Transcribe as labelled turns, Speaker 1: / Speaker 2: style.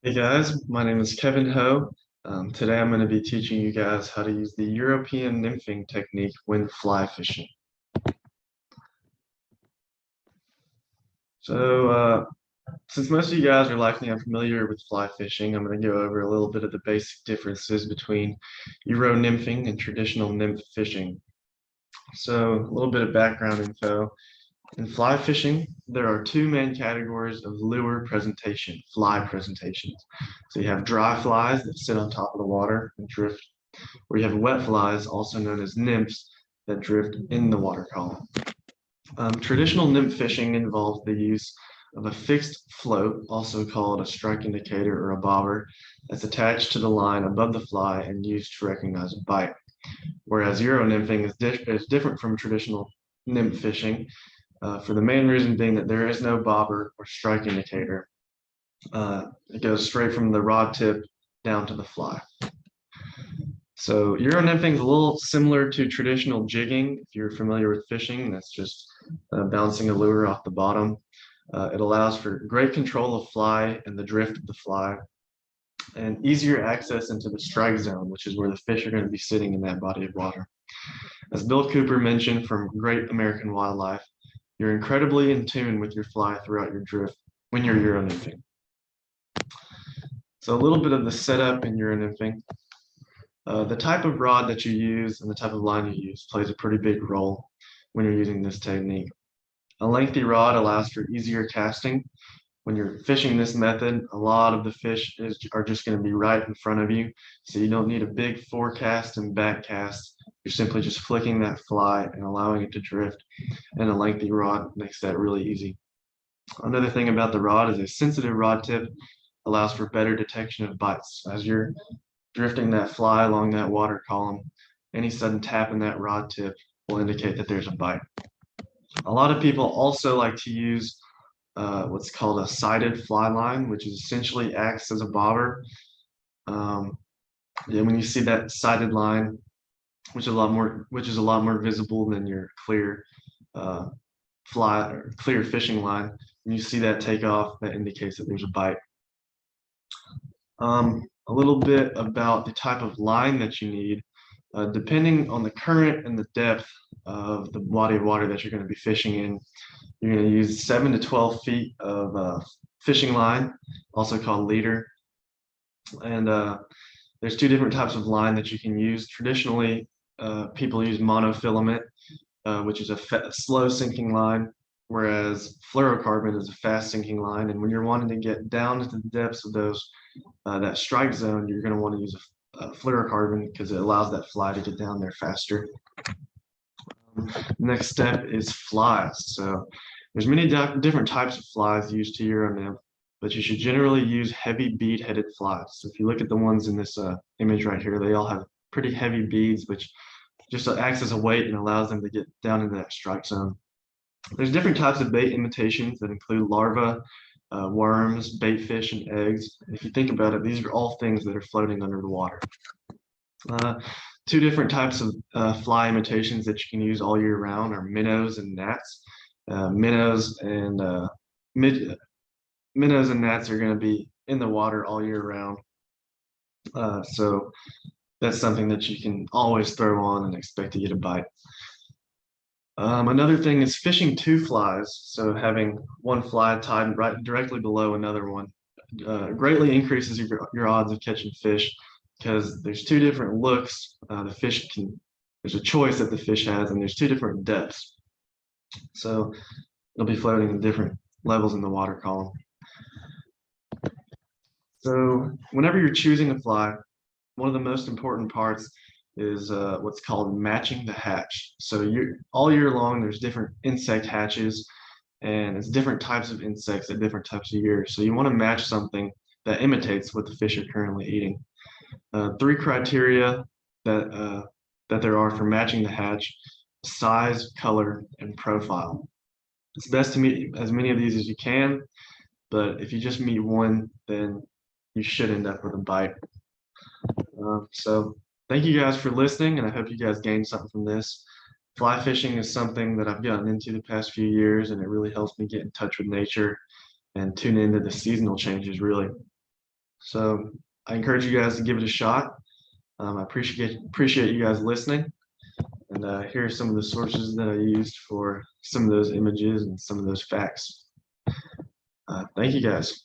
Speaker 1: Hey guys, my name is Kevin Ho. Today I'm going to be teaching you guys how to use the European nymphing technique when fly fishing. So, since most of you guys are likely unfamiliar with fly fishing, I'm going to go over a little bit of the basic differences between Euro nymphing and traditional nymph fishing. So, a little bit of background info. In fly fishing, there are two main categories of lure presentation, fly presentations. So you have dry flies that sit on top of the water and drift, or you have wet flies, also known as nymphs, that drift in the water column. Traditional nymph fishing involves the use of a fixed float, also called a strike indicator or a bobber, that's attached to the line above the fly and used to recognize a bite. Whereas Euro nymphing is different from traditional nymph fishing for the main reason being that there is no bobber or strike indicator. It goes straight from the rod tip down to the fly. So Euro nymphing is a little similar to traditional jigging. If you're familiar with fishing, that's just bouncing a lure off the bottom. It allows for great control of fly and the drift of the fly, and easier access into the strike zone, which is where the fish are going to be sitting in that body of water. As Bill Cooper mentioned from Great American Wildlife, you're incredibly in tune with your fly throughout your drift when you're Euro nymphing. So a little bit of the setup in Euro nymphing. The type of rod that you use and the type of line you use plays a pretty big role when you're using this technique. A lengthy rod allows for easier casting. When you're fishing this method, a lot of the fish are just going to be right in front of you, so you don't need a big forecast and back cast. You're simply just flicking that fly and allowing it to drift, and a lengthy rod makes that really easy. Another thing about the rod is a sensitive rod tip allows for better detection of bites. As you're drifting that fly along that water column, any sudden tap in that rod tip will indicate that there's a bite. A lot of people also like to use what's called a sided fly line, which is essentially acts as a bobber. When you see that sided line, which is a lot more visible than your clear fly or clear fishing line, when you see that take off, that indicates that there's a bite. A little bit about the type of line that you need. Depending on the current and the depth of the body of water that you're going to be fishing in, you're going to use 7 to 12 feet of fishing line, also called leader. And there's two different types of line that you can use. Traditionally, people use monofilament, which is a slow sinking line, whereas fluorocarbon is a fast sinking line. And when you're wanting to get down into the depths of those that strike zone, you're going to want to use a fluorocarbon because it allows that fly to get down there faster. Next step is flies. So there's many different types of flies used to Euro nymph, but you should generally use heavy bead-headed flies. So if you look at the ones in this image right here, they all have pretty heavy beads, which just acts as a weight and allows them to get down into that strike zone. There's different types of bait imitations that include larvae, worms, bait fish, and eggs. If you think about it, these are all things that are floating under the water. Two different types of fly imitations that you can use all year round are minnows and gnats. Minnows and gnats are going to be in the water all year round. So that's something that you can always throw on and expect to get a bite. Another thing is fishing two flies. So having one fly tied right directly below another one greatly increases your odds of catching fish because there's two different looks. There's a choice that the fish has, and there's two different depths. So they'll be floating in different levels in the water column. So whenever you're choosing a fly, one of the most important parts is what's called matching the hatch. So all year long, there's different insect hatches, and it's different types of insects at different types of years. So you want to match something that imitates what the fish are currently eating. Three criteria that there are for matching the hatch: size, color, and profile. It's best to meet as many of these as you can, but if you just meet one, then you should end up with a bite. So thank you guys for listening, and I hope you guys gained something from this. Fly fishing is something that I've gotten into the past few years, and it really helps me get in touch with nature and tune into the seasonal changes, really. So I encourage you guys to give it a shot. I appreciate you guys listening. And here are some of the sources that I used for some of those images and some of those facts. Thank you guys.